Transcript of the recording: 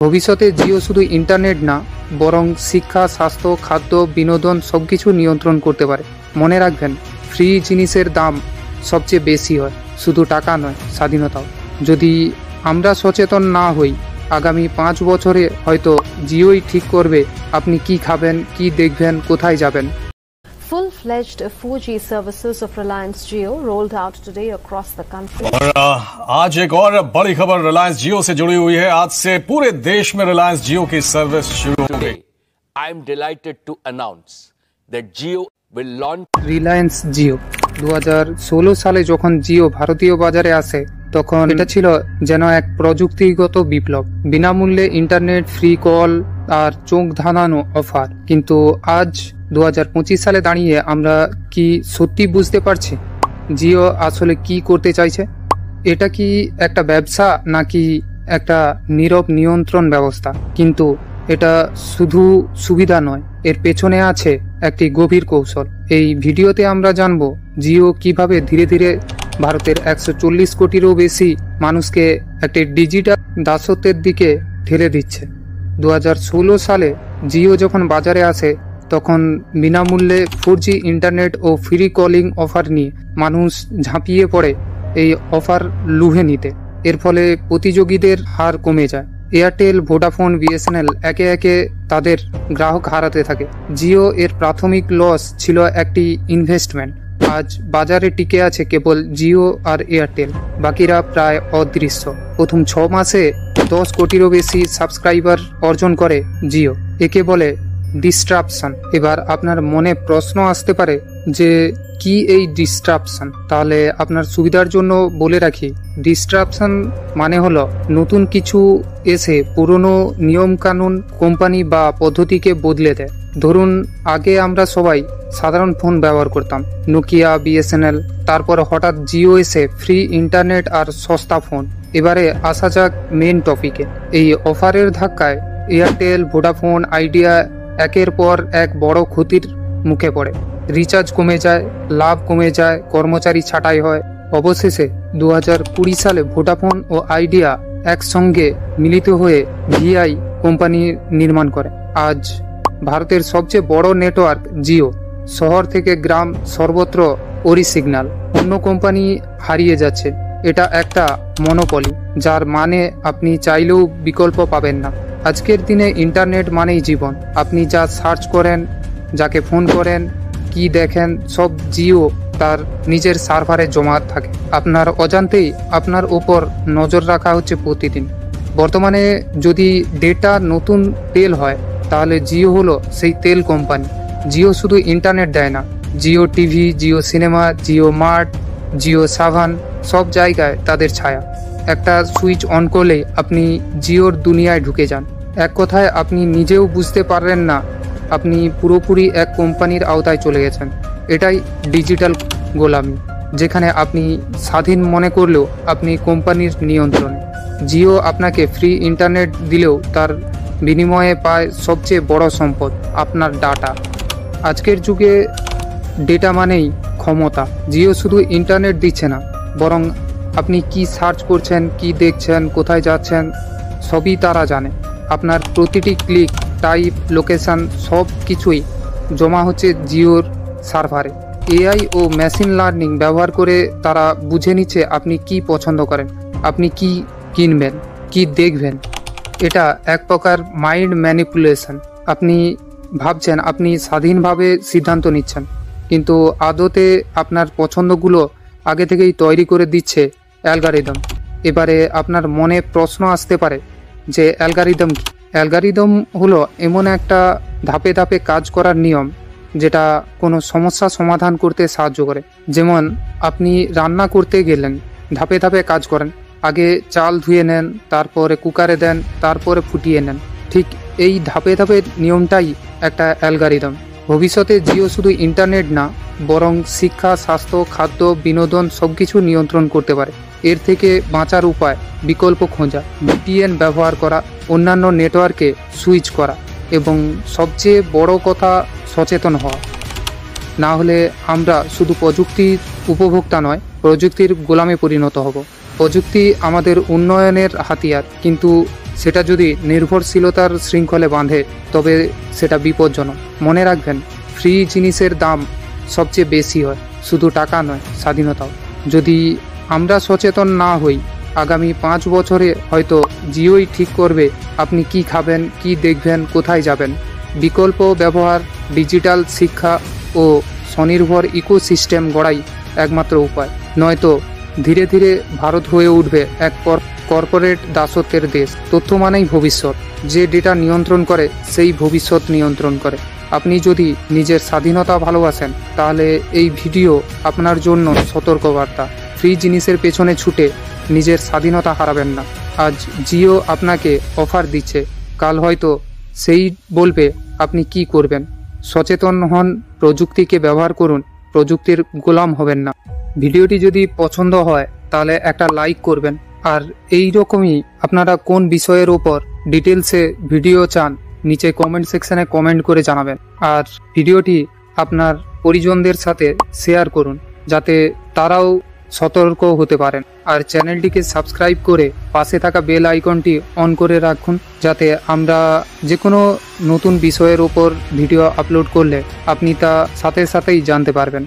ভবিষ্যতে জিও শুধু ইন্টারনেট না, বরং শিক্ষা, স্বাস্থ্য, খাদ্য, বিনোদন সবকিছু নিয়ন্ত্রণ করতে পারে। মনে রাখবেন, ফ্রি জিনিসের দাম সবচেয়ে বেশি হয়, শুধু টাকা নয়, স্বাধীনতাও। যদি আমরা সচেতন না হই, আগামী 5 বছরে হয়তো জিওই ঠিক করবে আপনি কি খাবেন, কি দেখবেন, কোথায় যাবেন। Full-fledged 4G services of Reliance Jio rolled out today across the country. और आज एक और बड़ी खबर रिलायंस जियो से जुड़ी हुई है। आज से पूरे देश में रिलायंस जियो की सर्विस शुरू हो गई। I am delighted to announce that Jio will launch Reliance Jio 2016 সালে যখন জিও ভারতীয় বাজারে আসে, তখন এটা ছিল যেন এক প্রযুক্তিগত বিপ্লব। বিনামূল্যে ইন্টারনেট, ফ্রি কল আর চোখ ধাঁধানো অফার। কিন্তু আজ 2025 সালে দাঁড়িয়ে আমরা কি সত্যি বুঝতে পারছি জিও আসলে কি করতে চাইছে? এটা কি একটা ব্যবসা নাকি একটা নীরব নিয়ন্ত্রণ ব্যবস্থা? কিন্তু এটা শুধু সুবিধা নয়, এর পেছনে আছে একটি গভীর কৌশল। এই ভিডিওতে আমরা জানব জিও কিভাবে ধীরে ধীরে ভারতের 140 কোটিরও বেশি মানুষকে একটি ডিজিটাল দাসত্বের দিকে ঠেলে দিচ্ছে। 2016 সালে জিও যখন বাজারে আসে, তখন বিনামূল্যে 4G ইন্টারনেট ও ফ্রি কলিং অফার নিয়ে মানুষ ঝাঁপিয়ে পড়ে এই অফার লুভে নিতে। এর ফলে প্রতিযোগীদের হার কমে যায়। এয়ারটেল, ভোডাফোন, বিএসএনএল একে একে তাদের গ্রাহক হারাতে থাকে। জিও এর প্রাথমিক লস ছিল একটি ইনভেস্টমেন্ট। আজ বাজারে টিকে আছে কেবল জিও আর এয়ারটেল, বাকিরা প্রায় অদৃশ্য। প্রথম 6 মাসে 10 কোটিরও বেশি সাবস্ক্রাইবার অর্জন করে জিও। একে বলে ডিস্ট্রাপশন। এবার আপনার মনে প্রশ্ন আসতে পারে যে কি এই ডিস্ট্রাপশন? তাহলে আপনার সুবিধার জন্য বলে রাখি, ডিস্ট্রাপশন মানে হলো নতুন কিছু এসে পুরনো নিয়মকানুন, কোম্পানি বা পদ্ধতিকে বদলে দেয়। ধরুন, আগে আমরা সবাই সাধারণ ফোন ব্যবহার করতাম, নোকিয়া, বিএসএনএল। তারপর হঠাৎ জিও এসে ফ্রি ইন্টারনেট আর সস্তা ফোন। এবারে আসা যাক মেন টপিকে। এই অফারের ধাক্কায় এয়ারটেল, ভোডাফোন, আইডিয়া একের পর এক বড় ক্ষতির মুখে পড়ে। রিচার্জ কমে যায়, লাভ কমে যায়, কর্মচারী ছাঁটাই হয়। অবশেষে 2020 সালে ভোডাফোন ও আইডিয়া একসঙ্গে মিলিত হয়ে ভিআই কোম্পানি নির্মাণ করে। আজ ভারতের সবচেয়ে বড় নেটওয়ার্ক জিও। শহর থেকে গ্রাম সর্বত্র ওরি সিগন্যাল। অন্য কোম্পানি হারিয়ে যাচ্ছে। এটা একটা মনোপলি, যার মানে আপনি চাইলেও বিকল্প পাবেন না। আজকের দিনে ইন্টারনেট মানেই জীবন। আপনি যা সার্চ করেন, যাকে ফোন করেন, কি দেখেন, সব জিও তার নিজের সার্ভারে জমা থাকে। আপনার অজান্তেই আপনার উপর নজর রাখা হচ্ছে প্রতিদিন। বর্তমানে যদি ডেটা নতুন তেল হয়, তাহলে জিও হলো সেই তেল কোম্পানি। জিও শুধু ইন্টারনেট দেয় না, Jio TV, Jio cinema, Jio mart, Jio Saavn, সব জায়গায় তাদের ছায়া। একটা সুইচ অন করলেই আপনি জিওর দুনিয়ায় ঢুকে যান। এক কথায় আপনি নিজেও বুঝতে পারবেন না আপনি পুরোপুরি এক কোম্পানির আওতায় চলে গেছেন। এটাই ডিজিটাল গোলামি, যেখানে আপনি স্বাধীন মনে করলেও আপনি কোম্পানির নিয়ন্ত্রণে। জিও আপনাকে ফ্রি ইন্টারনেট দিলেও তার বিনিময়ে পায় সবচেয়ে বড় সম্পদ, আপনার ডাটা। আজকের যুগে ডেটা মানেই ক্ষমতা। জিও শুধু ইন্টারনেট দিচ্ছে না, বরং আপনি কি সার্চ করছেন, কি দেখছেন, কোথায় যাচ্ছেন, সবই তারা জানে। আপনার প্রতিটি ক্লিক, টাইপ, লোকেশন সব কিছুই জমা হচ্ছে জিওর সার্ভারে। এআই ও মেশিন লার্নিং ব্যবহার করে তারা বুঝে নিচ্ছে আপনি কি পছন্দ করেন, আপনি কি কিনবেন, কি দেখবেন। এটা এক প্রকার মাইন্ড ম্যানিপুলেশন। আপনি ভাবছেন আপনি স্বাধীনভাবে সিদ্ধান্ত নিচ্ছেন, কিন্তু আদতে আপনার পছন্দগুলো আগে থেকেই তৈরি করে দিচ্ছে অ্যালগরিদম। এবারে আপনার মনে প্রশ্ন আসতে পারে যে অ্যালগরিদম কি? অ্যালগরিদম হলো এমন একটা ধাপে ধাপে কাজ করার নিয়ম, যেটা কোনো সমস্যা সমাধান করতে সাহায্য করে। যেমন আপনি রান্না করতে গেলেন, ধাপে ধাপে কাজ করেন। আগে চাল ধুয়ে নেন, তারপরে কুকারে দেন, তারপরে ফুটিয়ে নেন। ঠিক এই ধাপে ধাপে নিয়মটাই একটা অ্যালগরিদম। ভবিষ্যতে জিও শুধু ইন্টারনেট না, বরং শিক্ষা, স্বাস্থ্য, খাদ্য, বিনোদন সবকিছু নিয়ন্ত্রণ করতে পারে। এর থেকে বাঁচার উপায় বিকল্প খোঁজা, ভিপিএন ব্যবহার করা, অন্যান্য নেটওয়ার্কে সুইচ করা এবং সবচেয়ে বড় কথা সচেতন হওয়া। না হলে আমরা শুধু প্রযুক্তির উপভোক্তা নয়, প্রযুক্তির গোলামে পরিণত হব। প্রযুক্তি আমাদের উন্নয়নের হাতিয়ার, কিন্তু সেটা যদি নির্ভরশীলতার শৃঙ্খলে বাঁধে তবে সেটা বিপজ্জনক। মনে রাখবেন, ফ্রি জিনিসের দাম সবচেয়ে বেশি হয়, শুধু টাকা নয়, স্বাধীনতাও। যদি আমরা সচেতন না হই, আগামী 5 বছরে হয়তো জিওই ঠিক করবে আপনি কি খাবেন, কি দেখবেন, কোথায় যাবেন। বিকল্প ব্যবহার, ডিজিটাল শিক্ষা ও স্বনির্ভর ইকোসিস্টেম গড়াই একমাত্র উপায়। নয়তো ধীরে ধীরে ভারত হয়ে উঠবে এক কর্পোরেট দাসত্বের দেশ। তথ্য মানেই ভবিষ্যৎ। যে ডেটা নিয়ন্ত্রণ করে সেই ভবিষ্যৎ নিয়ন্ত্রণ করে। আপনি যদি নিজের স্বাধীনতা ভালোবাসেন তাহলে এই ভিডিও আপনার জন্য সতর্কবার্তা। ফ্রি জিনিসের পেছনে ছুটে নিজের স্বাধীনতা হারাবেন না। আজ জিও আপনাকে অফার দিচ্ছে, কাল হয়তো সেই বলবে আপনি কি করবেন। সচেতন হন, প্রযুক্তিকে ব্যবহার করুন, প্রযুক্তির গোলাম হবেন না। ভিডিওটি যদি পছন্দ হয় তাহলে একটা লাইক করবেন। আর এই রকমই আপনারা কোন বিষয়ের ওপর ডিটেলসে ভিডিও চান নিচে কমেন্ট সেকশনে কমেন্ট করে জানাবেন। আর ভিডিওটি আপনার পরিজনদের সাথে শেয়ার করুন যাতে তারাও সতর্ক হতে পারেন। আর চ্যানেলটিকে সাবস্ক্রাইব করে পাশে থাকা বেল আইকনটি অন করে রাখুন যাতে আমরা যে কোনো নতুন বিষয়ের ওপর ভিডিও আপলোড করলে আপনি তা সাথে সাথেই জানতে পারবেন।